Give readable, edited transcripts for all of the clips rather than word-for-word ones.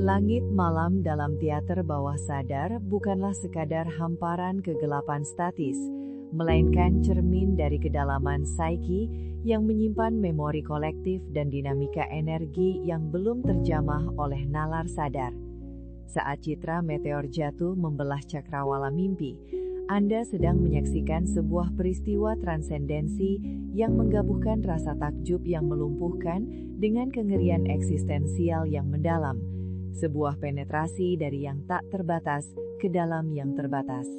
Langit malam dalam teater bawah sadar bukanlah sekadar hamparan kegelapan statis, melainkan cermin dari kedalaman psiki yang menyimpan memori kolektif dan dinamika energi yang belum terjamah oleh nalar sadar. Saat citra meteor jatuh membelah cakrawala mimpi, Anda sedang menyaksikan sebuah peristiwa transendensi yang menggabungkan rasa takjub yang melumpuhkan dengan kengerian eksistensial yang mendalam. Sebuah penetrasi dari yang tak terbatas ke dalam yang terbatas.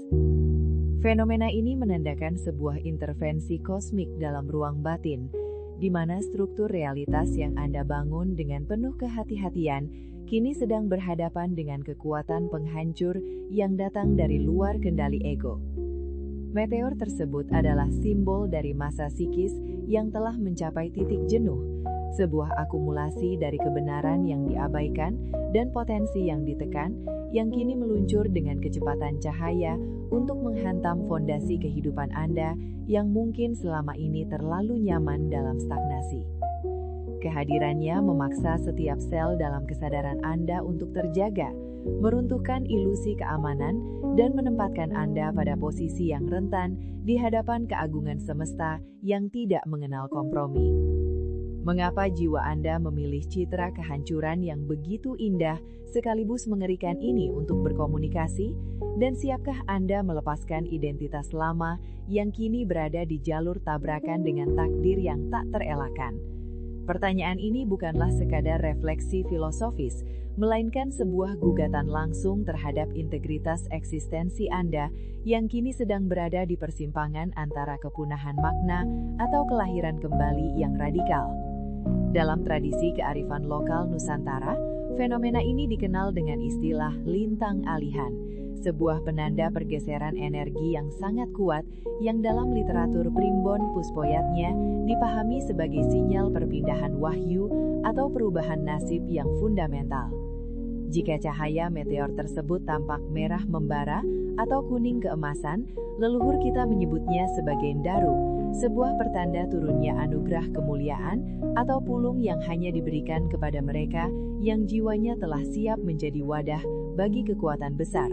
Fenomena ini menandakan sebuah intervensi kosmik dalam ruang batin, di mana struktur realitas yang Anda bangun dengan penuh kehati-hatian kini sedang berhadapan dengan kekuatan penghancur yang datang dari luar kendali ego. Meteor tersebut adalah simbol dari masa psikis yang telah mencapai titik jenuh, sebuah akumulasi dari kebenaran yang diabaikan dan potensi yang ditekan, yang kini meluncur dengan kecepatan cahaya untuk menghantam fondasi kehidupan Anda yang mungkin selama ini terlalu nyaman dalam stagnasi. Kehadirannya memaksa setiap sel dalam kesadaran Anda untuk terjaga, meruntuhkan ilusi keamanan, dan menempatkan Anda pada posisi yang rentan di hadapan keagungan semesta yang tidak mengenal kompromi. Mengapa jiwa Anda memilih citra kehancuran yang begitu indah sekaligus mengerikan ini untuk berkomunikasi? Dan siapkah Anda melepaskan identitas lama yang kini berada di jalur tabrakan dengan takdir yang tak terelakkan? Pertanyaan ini bukanlah sekadar refleksi filosofis, melainkan sebuah gugatan langsung terhadap integritas eksistensi Anda yang kini sedang berada di persimpangan antara kepunahan makna atau kelahiran kembali yang radikal. Dalam tradisi kearifan lokal Nusantara, fenomena ini dikenal dengan istilah lintang alihan, sebuah penanda pergeseran energi yang sangat kuat yang dalam literatur primbon Puspoyatnya dipahami sebagai sinyal perpindahan wahyu atau perubahan nasib yang fundamental. Jika cahaya meteor tersebut tampak merah membara atau kuning keemasan, leluhur kita menyebutnya sebagai daru, sebuah pertanda turunnya anugerah kemuliaan atau pulung yang hanya diberikan kepada mereka yang jiwanya telah siap menjadi wadah bagi kekuatan besar.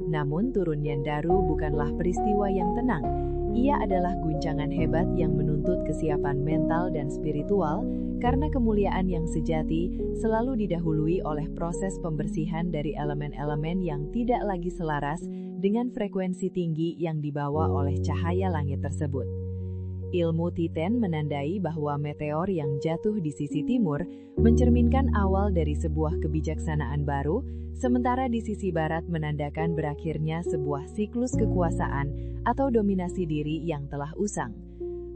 Namun turunnya daru bukanlah peristiwa yang tenang. Ia adalah guncangan hebat yang menuntut kesiapan mental dan spiritual, karena kemuliaan yang sejati selalu didahului oleh proses pembersihan dari elemen-elemen yang tidak lagi selaras dengan frekuensi tinggi yang dibawa oleh cahaya langit tersebut. Ilmu Titen menandai bahwa meteor yang jatuh di sisi timur mencerminkan awal dari sebuah kebijaksanaan baru, sementara di sisi barat menandakan berakhirnya sebuah siklus kekuasaan atau dominasi diri yang telah usang.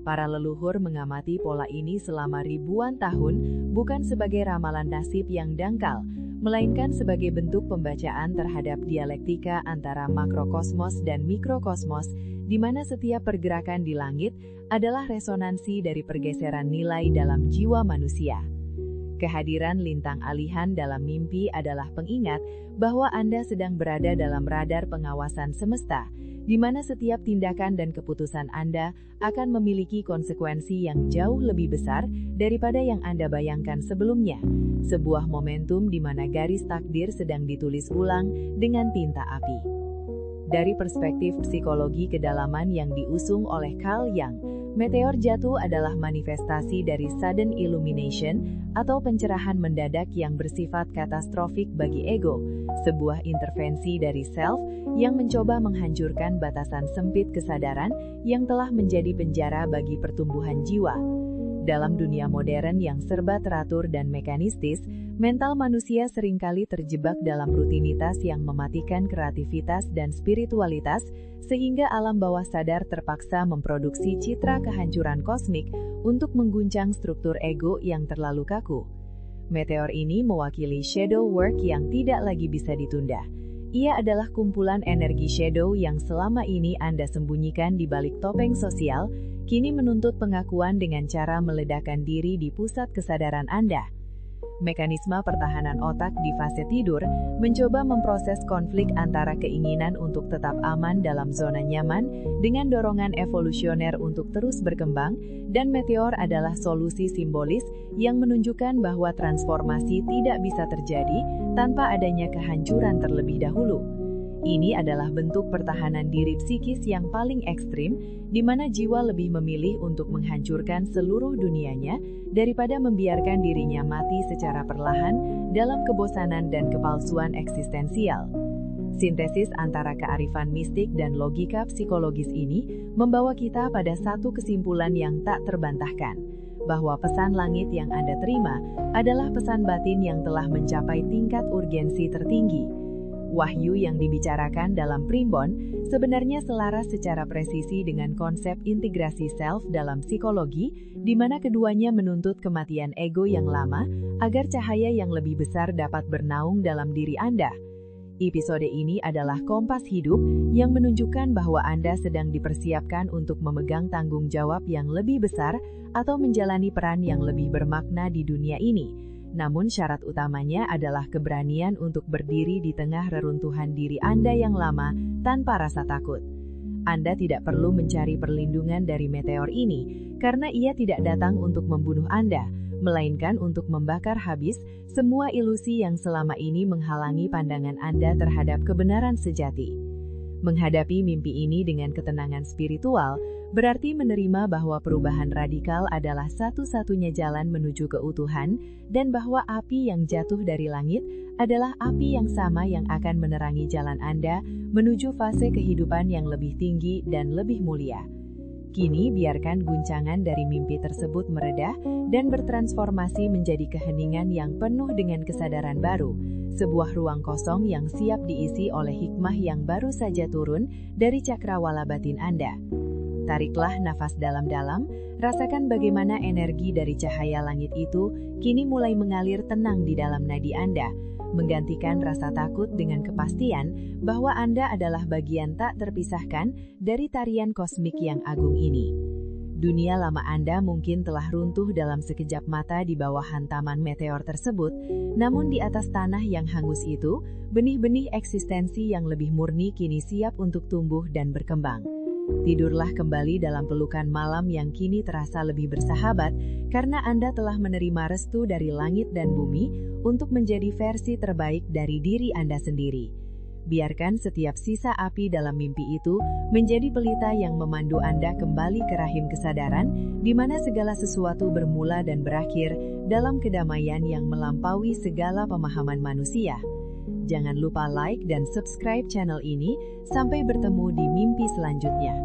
Para leluhur mengamati pola ini selama ribuan tahun bukan sebagai ramalan nasib yang dangkal, melainkan sebagai bentuk pembacaan terhadap dialektika antara makrokosmos dan mikrokosmos, di mana setiap pergerakan di langit adalah resonansi dari pergeseran nilai dalam jiwa manusia. Kehadiran lintang alihan dalam mimpi adalah pengingat bahwa Anda sedang berada dalam radar pengawasan semesta, di mana setiap tindakan dan keputusan Anda akan memiliki konsekuensi yang jauh lebih besar daripada yang Anda bayangkan sebelumnya. Sebuah momentum di mana garis takdir sedang ditulis ulang dengan tinta api. Dari perspektif psikologi kedalaman yang diusung oleh Carl Jung, meteor jatuh adalah manifestasi dari sudden illumination atau pencerahan mendadak yang bersifat katastrofik bagi ego, sebuah intervensi dari self yang mencoba menghancurkan batasan sempit kesadaran yang telah menjadi penjara bagi pertumbuhan jiwa. Dalam dunia modern yang serba teratur dan mekanistis, mental manusia seringkali terjebak dalam rutinitas yang mematikan kreativitas dan spiritualitas, sehingga alam bawah sadar terpaksa memproduksi citra kehancuran kosmik untuk mengguncang struktur ego yang terlalu kaku. Meteor ini mewakili shadow work yang tidak lagi bisa ditunda. Ia adalah kumpulan energi shadow yang selama ini Anda sembunyikan di balik topeng sosial, kini menuntut pengakuan dengan cara meledakkan diri di pusat kesadaran Anda. Mekanisme pertahanan otak di fase tidur mencoba memproses konflik antara keinginan untuk tetap aman dalam zona nyaman dengan dorongan evolusioner untuk terus berkembang, dan meteor adalah solusi simbolis yang menunjukkan bahwa transformasi tidak bisa terjadi tanpa adanya kehancuran terlebih dahulu. Ini adalah bentuk pertahanan diri psikis yang paling ekstrim, di mana jiwa lebih memilih untuk menghancurkan seluruh dunianya daripada membiarkan dirinya mati secara perlahan dalam kebosanan dan kepalsuan eksistensial. Sintesis antara kearifan mistik dan logika psikologis ini membawa kita pada satu kesimpulan yang tak terbantahkan, bahwa pesan langit yang Anda terima adalah pesan batin yang telah mencapai tingkat urgensi tertinggi. Wahyu yang dibicarakan dalam Primbon sebenarnya selaras secara presisi dengan konsep integrasi self dalam psikologi, di mana keduanya menuntut kematian ego yang lama agar cahaya yang lebih besar dapat bernaung dalam diri Anda. Episode ini adalah kompas hidup yang menunjukkan bahwa Anda sedang dipersiapkan untuk memegang tanggung jawab yang lebih besar atau menjalani peran yang lebih bermakna di dunia ini. Namun syarat utamanya adalah keberanian untuk berdiri di tengah reruntuhan diri Anda yang lama tanpa rasa takut. Anda tidak perlu mencari perlindungan dari meteor ini, karena ia tidak datang untuk membunuh Anda, melainkan untuk membakar habis semua ilusi yang selama ini menghalangi pandangan Anda terhadap kebenaran sejati. Menghadapi mimpi ini dengan ketenangan spiritual berarti menerima bahwa perubahan radikal adalah satu-satunya jalan menuju keutuhan, dan bahwa api yang jatuh dari langit adalah api yang sama yang akan menerangi jalan Anda menuju fase kehidupan yang lebih tinggi dan lebih mulia. Kini biarkan guncangan dari mimpi tersebut meredah dan bertransformasi menjadi keheningan yang penuh dengan kesadaran baru, sebuah ruang kosong yang siap diisi oleh hikmah yang baru saja turun dari cakrawala batin Anda. Tariklah nafas dalam-dalam, rasakan bagaimana energi dari cahaya langit itu kini mulai mengalir tenang di dalam nadi Anda, menggantikan rasa takut dengan kepastian bahwa Anda adalah bagian tak terpisahkan dari tarian kosmik yang agung ini. Dunia lama Anda mungkin telah runtuh dalam sekejap mata di bawah hantaman meteor tersebut, namun di atas tanah yang hangus itu, benih-benih eksistensi yang lebih murni kini siap untuk tumbuh dan berkembang. Tidurlah kembali dalam pelukan malam yang kini terasa lebih bersahabat, karena Anda telah menerima restu dari langit dan bumi untuk menjadi versi terbaik dari diri Anda sendiri. Biarkan setiap sisa api dalam mimpi itu menjadi pelita yang memandu Anda kembali ke rahim kesadaran, di mana segala sesuatu bermula dan berakhir dalam kedamaian yang melampaui segala pemahaman manusia. Jangan lupa like dan subscribe channel ini. Sampai bertemu di mimpi selanjutnya.